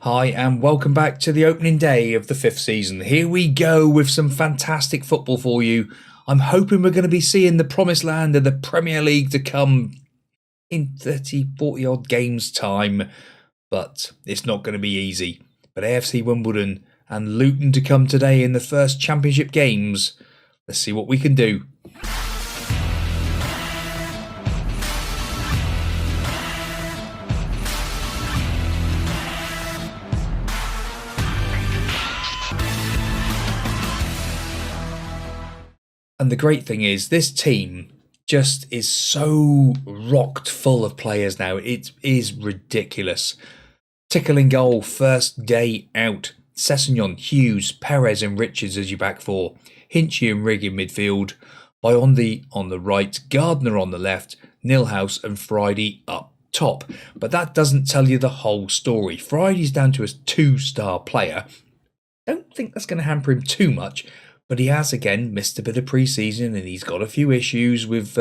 Hi and welcome back to the opening day of the 5th season. Here we go with some fantastic football for you. I'm hoping we're going to be seeing the promised land of the Premier League to come in 30, 40 odd games time. But it's not going to be easy. But AFC Wimbledon and Luton to come today in the first championship games. Let's see what we can do. And the great thing is, this team just is so rocked full of players now. It is ridiculous. Tickle in goal, first day out. Sessegnon, Hughes, Perez and Richards as your back four. Hinchy and Rigg in midfield. Biondi on the right. Gardner on the left. Nilhouse and Friday up top. But that doesn't tell you the whole story. Friday's down to a 2-star player. Don't think that's going to hamper him too much. But he has, again, missed a bit of pre-season and he's got a few issues with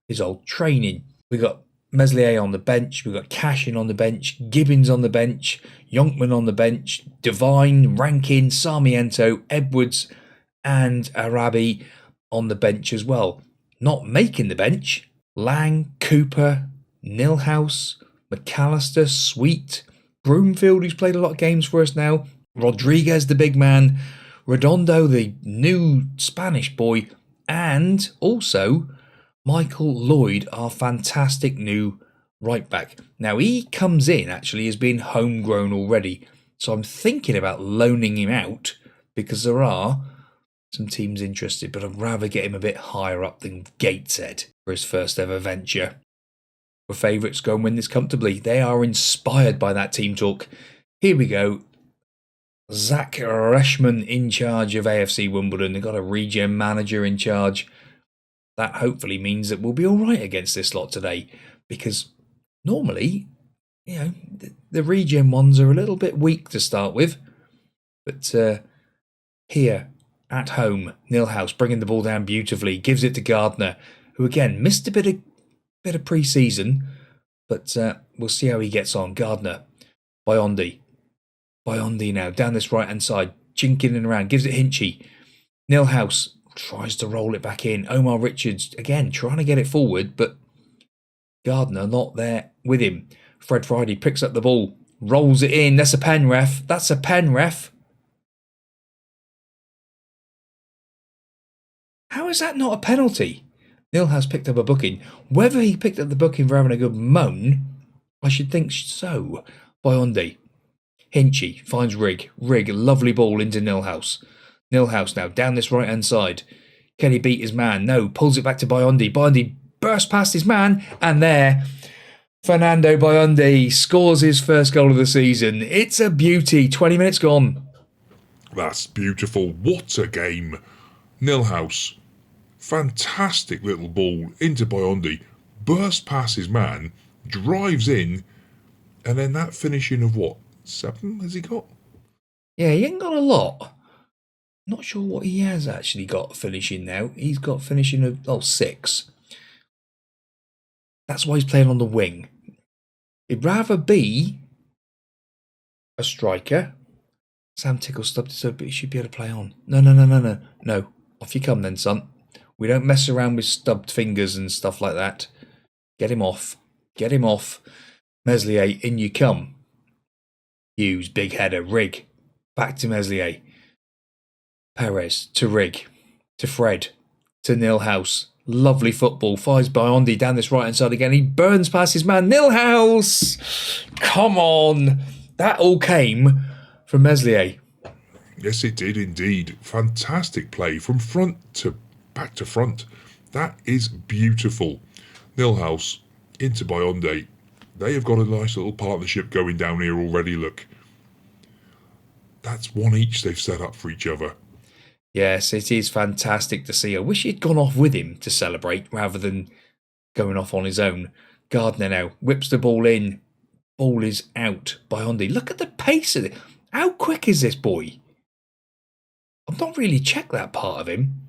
his old training. We've got Meslier on the bench, we've got Cashin on the bench, Gibbons on the bench, Yonkman on the bench, Devine, Rankin, Sarmiento, Edwards and Arabi on the bench as well. Not making the bench, Lang, Cooper, Nilhouse, McAllister, Sweet, Broomfield, who's played a lot of games for us now, Rodriguez, the big man, Redondo, the new Spanish boy, and also Michael Lloyd, our fantastic new right back. Now, he comes in actually as being homegrown already, so I'm thinking about loaning him out because there are some teams interested, but I'd rather get him a bit higher up than Gateshead for his first ever venture. We're favourites, go and win this comfortably. They are inspired by that team talk. Here we go. Zach Reschman in charge of AFC Wimbledon. They've got a regen manager in charge. That hopefully means that we'll be all right against this lot today. Because normally, the regen ones are a little bit weak to start with. But here, at home, Nilhouse bringing the ball down beautifully. Gives it to Gardner, who again missed a bit of pre-season. But we'll see how he gets on. Gardner, Biondi now, down this right-hand side, jinking and around, gives it Hinchy. Nilhouse tries to roll it back in. Omar Richards, again, trying to get it forward, but Gardner not there with him. Fred Friday picks up the ball, rolls it in. That's a pen, ref. That's a pen, ref. How is that not a penalty? Nilhouse picked up a booking. Whether he picked up the booking for having a good moan, I should think so. Biondi. Hinchy finds Rigg. Rigg, lovely ball into Nilhouse. Nilhouse now down this right-hand side. Can he beat his man? No, pulls it back to Biondi. Biondi bursts past his man, and there, Fernando Biondi scores his first goal of the season. It's a beauty. 20 minutes gone. That's beautiful. What a game. Nilhouse, fantastic little ball into Biondi, bursts past his man, drives in, and then that finishing of what? 7 has he got? Yeah, he ain't got a lot. Not sure what he has actually got finishing now. He's got finishing of 6. That's why he's playing on the wing. He'd rather be a striker. Sam Tickle stubbed it up, but he should be able to play on. No. Off you come then, son. We don't mess around with stubbed fingers and stuff like that. Get him off. Meslier, in you come. Hughes, big header, Rigg, back to Meslier. Perez, to Rigg, to Fred, to Nilhouse. Lovely football, fires Biondi down this right-hand side again. He burns past his man, Nilhouse! Come on! That all came from Meslier. Yes, it did indeed. Fantastic play from front to back to front. That is beautiful. Nilhouse into Biondi. They have got a nice little partnership going down here already, look. That's one each they've set up for each other. Yes, it is fantastic to see. I wish he'd gone off with him to celebrate rather than going off on his own. Gardner now whips the ball in. Ball is out. Biondi. Look at the pace of it. How quick is this boy? I've not really checked that part of him.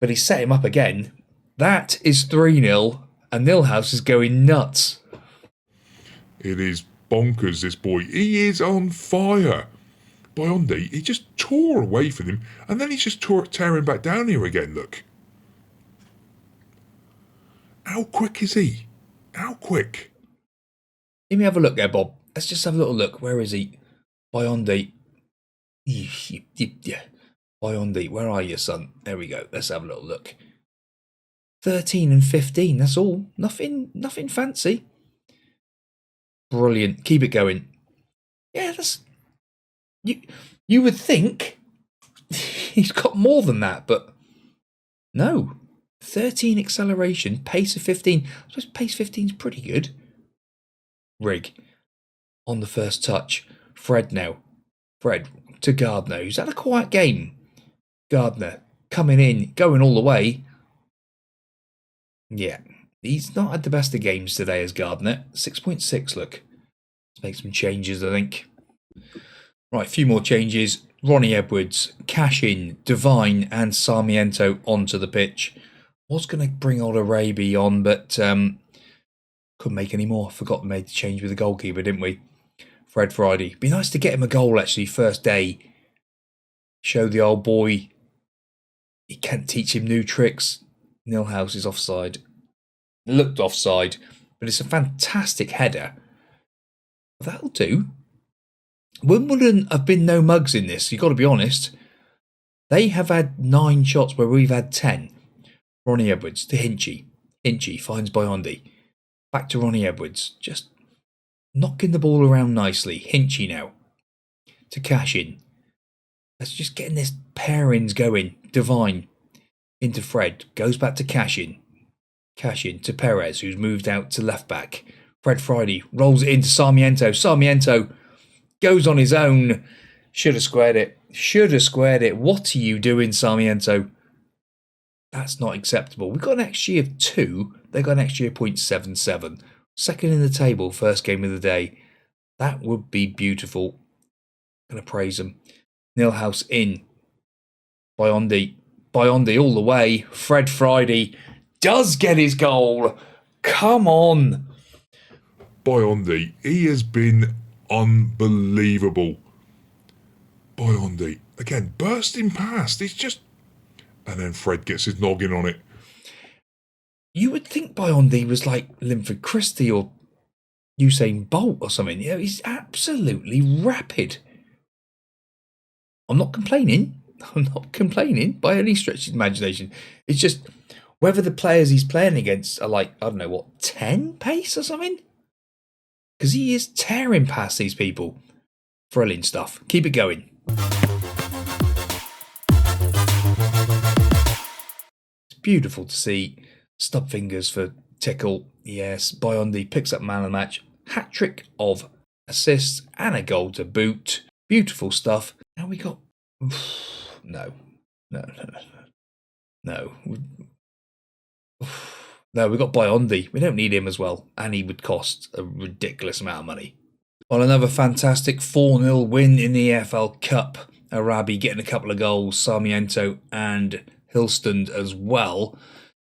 But he set him up again. That is 3-0. And Nilhouse is going nuts. It is bonkers, this boy. He is on fire. Biondi, he just tore away from him, and then he's just tearing back down here again, look. How quick is he? How quick? Let me have a look there, Bob. Let's just have a little look. Where is he? Biondi. Yeah. Biondi, where are you, son? There we go. Let's have a little look. 13 and 15, that's all. Nothing fancy. Brilliant. Keep it going. Yeah, that's... You would think he's got more than that, but no. 13 acceleration, pace of 15. I suppose pace 15 is pretty good. Rig on the first touch. Fred now. Fred to Gardner, who's had a quiet game. Gardner coming in, going all the way. Yeah, he's not had the best of games today as Gardner. 6.6, look. Let's make some changes, I think. Right, a few more changes. Ronnie Edwards, Cash in, Devine and Sarmiento onto the pitch. Was going to bring old Arabi on, but couldn't make any more. Forgot to make the change with the goalkeeper, didn't we? Fred Friday. Be nice to get him a goal, actually, first day. Show the old boy he can't teach him new tricks. Nilhouse is offside. Looked offside, but it's a fantastic header. That'll do. Wimbledon have been no mugs in this, you've got to be honest. They have had 9 shots where we've had 10. Ronnie Edwards to Hinchy. Hinchy finds Biondi. Back to Ronnie Edwards. Just knocking the ball around nicely. Hinchy now. To Cash in. Let's just getting this pairings going. Devine. Into Fred. Goes back to Cash in. Cash in to Perez, who's moved out to left back. Fred Friday rolls it into Sarmiento. Sarmiento goes on his own. Should have squared it. Should have squared it. What are you doing, Sarmiento? That's not acceptable. We've got an XG of 2. They've got an XG of 0.77. Second in the table, first game of the day. That would be beautiful. Gonna praise them. Nilhouse in. Biondi. Biondi all the way. Fred Friday does get his goal. Come on. Biondi, he has been unbelievable. Biondi, again, bursting past. It's just... And then Fred gets his noggin on it. You would think Biondi was like Linford Christie or Usain Bolt or something. You know, he's absolutely rapid. I'm not complaining. I'm not complaining by any stretch of the imagination. It's just whether the players he's playing against are like, I don't know, what, 10 pace or something? Because he is tearing past these people. Thrilling stuff. Keep it going. It's beautiful to see. Stub fingers for Tickle. Yes, Biondi picks up man of the match. Hat-trick of assists and a goal to boot. Beautiful stuff. Now we got... No. No, we got Biondi. We don't need him as well. And he would cost a ridiculous amount of money. Well, another fantastic 4-0 win in the EFL Cup. Arabi getting a couple of goals. Sarmiento and Hilston as well.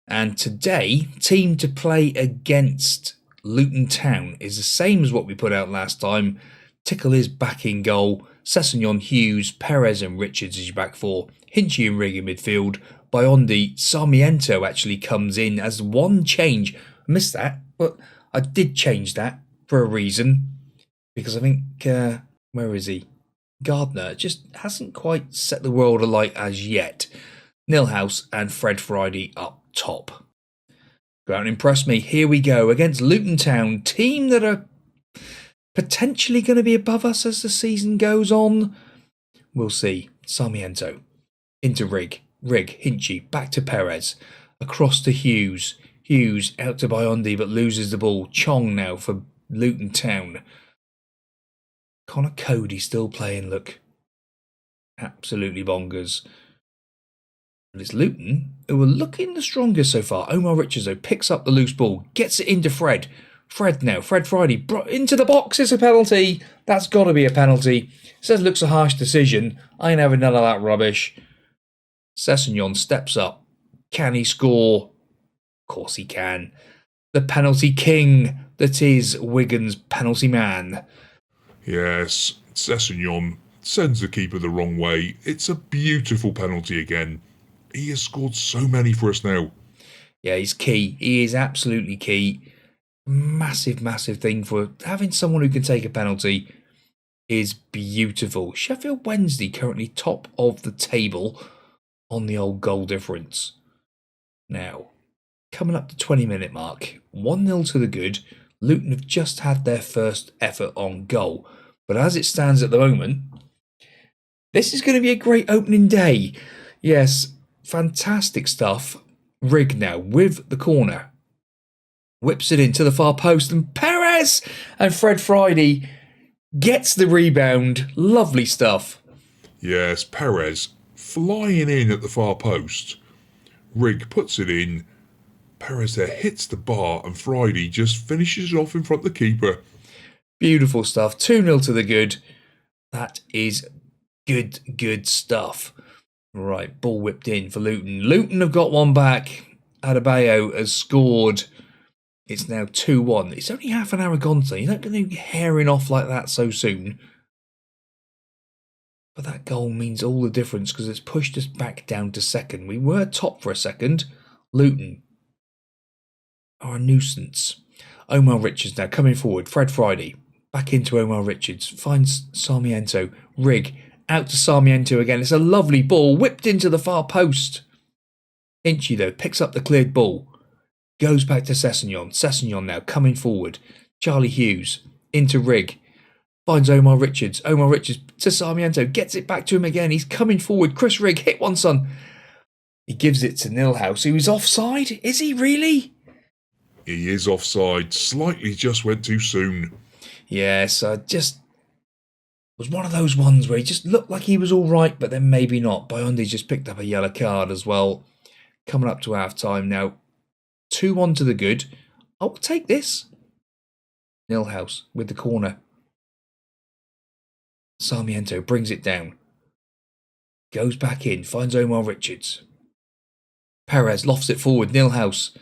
And today, team to play against Luton Town is the same as what we put out last time. Tickle is back in goal. Sessegnon, Hughes, Perez and Richards is your back four. Hinchy and Rig in midfield. Biondi, Sarmiento actually comes in as one change. I missed that, but I did change that for a reason. Because I think, where is he? Gardner just hasn't quite set the world alight as yet. Nilhouse and Fred Friday up top. Go out and impress me. Here we go against Luton Town, team that are potentially going to be above us as the season goes on. We'll see. Sarmiento into Rig, Hinchy, back to Perez, across to Hughes. Hughes out to Biondi but loses the ball. Chong now for Luton Town. Connor Cody still playing, look. Absolutely bongers. But it's Luton who are looking the strongest so far. Omar Richards though picks up the loose ball, gets it into Fred. Fred now, Fred Friday into the box. It's a penalty. That's got to be a penalty. Says looks a harsh decision. I ain't having none of that rubbish. Sessegnon steps up. Can he score? Of course he can. The penalty king that is Wigan's penalty man. Yes, Sessegnon sends the keeper the wrong way. It's a beautiful penalty again. He has scored so many for us now. Yeah, he's key. He is absolutely key. Massive, massive thing for having someone who can take a penalty is beautiful. Sheffield Wednesday currently top of the table on the old goal difference. Now, coming up to 20-minute mark, 1-0 to the good. Luton have just had their first effort on goal. But as it stands at the moment, this is going to be a great opening day. Yes, fantastic stuff. Rig now with the corner. Whips it into the far post, and Perez and Fred Friday gets the rebound. Lovely stuff. Yes, Perez flying in at the far post. Rig puts it in. Perez there hits the bar, and Friday just finishes it off in front of the keeper. Beautiful stuff. 2-0 to the good. That is good stuff. Right, ball whipped in for Luton. Luton have got one back. Adebayo has scored. It's now 2-1. It's only half an hour gone, so you're not going to be herring off like that so soon. But that goal means all the difference because it's pushed us back down to second. We were top for a second. Luton are a nuisance. Omar Richards now coming forward. Fred Friday back into Omar Richards. Finds Sarmiento. Rig out to Sarmiento again. It's a lovely ball whipped into the far post. Hinchy though picks up the cleared ball. Goes back to Sessegnon. Sessegnon now coming forward. Charlie Hughes into Rig. Finds Omar Richards. Omar Richards to Sarmiento. Gets it back to him again. He's coming forward. Chris Rig, hit one, son. He gives it to Nilhouse, who is offside. Is he really? He is offside. Slightly just went too soon. Yes, just was one of those ones where he just looked like he was all right, but then maybe not. Biondi just picked up a yellow card as well. Coming up to half time now. 2-1 to the good. I will take this. Nilhouse with the corner. Sarmiento brings it down. Goes back in. Finds Omar Richards. Perez lofts it forward. Nilhouse.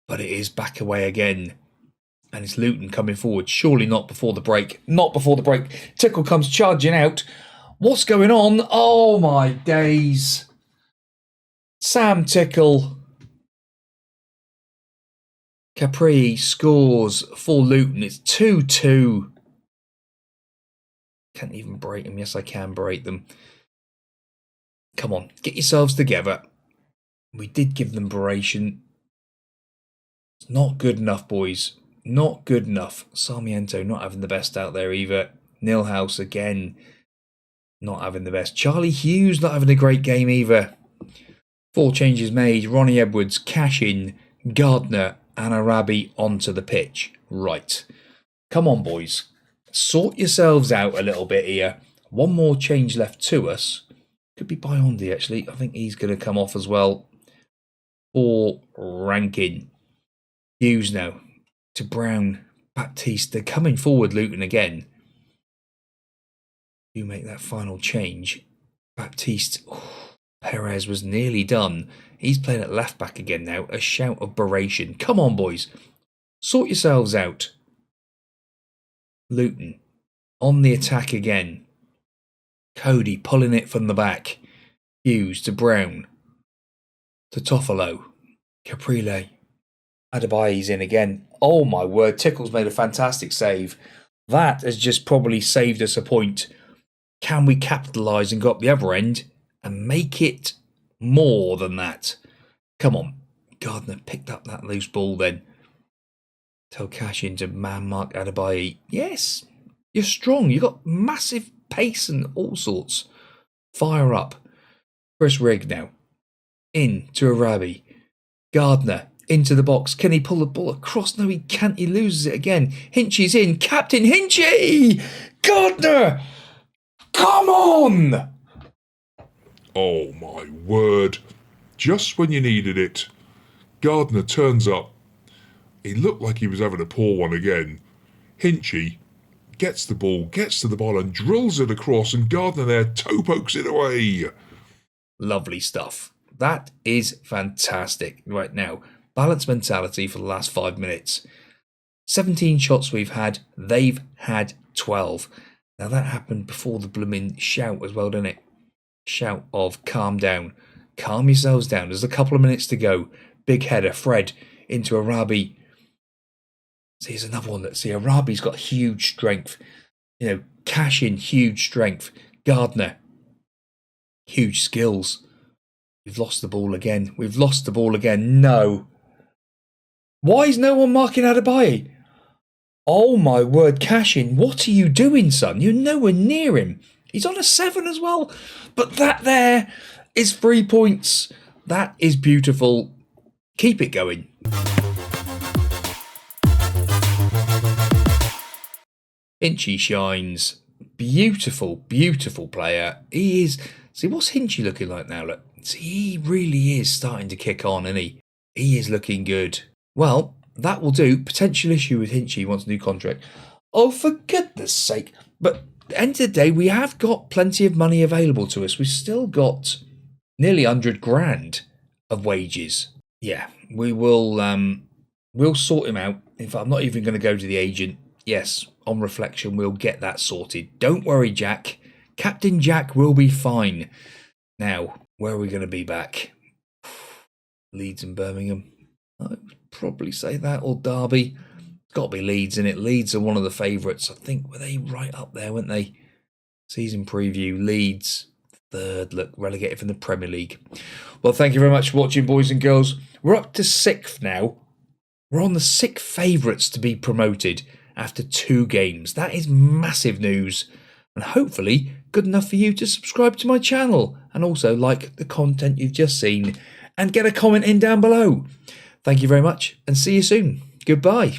But it is back away again. And it's Luton coming forward. Surely not before the break. Not before the break. Tickle comes charging out. What's going on? Oh my days. Sam Tickle. Capri scores for Luton. It's 2-2. Can't even break them. Yes, I can break them. Come on, get yourselves together. We did give them Beration. It's not good enough, boys. Not good enough. Sarmiento not having the best out there either. Nilhouse again not having the best. Charlie Hughes not having a great game either. 4 changes made. Ronnie Edwards, Cashin, Gardner and Arabi onto the pitch. Right. Come on, boys. Sort yourselves out a little bit here. One more change left to us. Could be Biondi, actually. I think he's going to come off as well. For Rankin. Hughes now to Brown. Baptiste. They're coming forward, Luton again. You make that final change. Baptiste. Perez was nearly done. He's playing at left back again now. A shout of Beration. Come on, boys. Sort yourselves out. Luton on the attack again. Cody pulling it from the back. Hughes to Brown. To Toffolo. Caprile. Adebayo's in again. Oh my word, Tickle's made a fantastic save. That has just probably saved us a point. Can we capitalise and go up the other end and make it more than that? Come on. Gardner picked up that loose ball then. Tell Cash into man mark Adebayo. Yes, you're strong. You've got massive pace and all sorts. Fire up. Chris Rigg now. In to Arabi. Gardner into the box. Can he pull the ball across? No, he can't. He loses it again. Hinchy's in. Captain Hinchy! Gardner! Come on! Oh my word. Just when you needed it. Gardner turns up. He looked like he was having a poor one again. Hinchy gets the ball, gets to the ball and drills it across, and Gardner there toe pokes it away. Lovely stuff. That is fantastic. Right now, balanced mentality for the last 5 minutes. 17 shots we've had, they've had 12. Now that happened before the blooming shout as well, didn't it? Shout of calm down. Calm yourselves down. There's a couple of minutes to go. Big header, Fred into Arabi. See, here's another one. Let's see, Arabi's got huge strength. You know, Cash in, huge strength. Gardner, huge skills. We've lost the ball again. We've lost the ball again. No. Why is no one marking Adebayo? Oh my word, Cash in. What are you doing, son? You're nowhere near him. He's on a 7 as well. But that there is 3 points. That is beautiful. Keep it going. Hinchy shines. Beautiful, beautiful player. He is. See, what's Hinchy looking like now? Look, see, he really is starting to kick on, isn't he? He is looking good. Well, that will do. Potential issue with Hinchy wants a new contract. Oh, for goodness sake. But at the end of the day, we have got plenty of money available to us. We've still got nearly 100 grand of wages. Yeah, we will we'll sort him out. In fact, I'm not even going to go to the agent. Yes, on reflection, we'll get that sorted. Don't worry, Jack. Captain Jack will be fine. Now, where are we going to be back? Leeds and Birmingham. I would probably say that, or Derby. It's got to be Leeds, in it. Leeds are one of the favourites. I think, were they right up there, weren't they? Season preview, Leeds, third, look, relegated from the Premier League. Well, thank you very much for watching, boys and girls. We're up to 6th now. We're on the 6th favourites to be promoted after 2 games. That is massive news. And hopefully good enough for you to subscribe to my channel and also like the content you've just seen and get a comment in down below. Thank you very much and see you soon. Goodbye.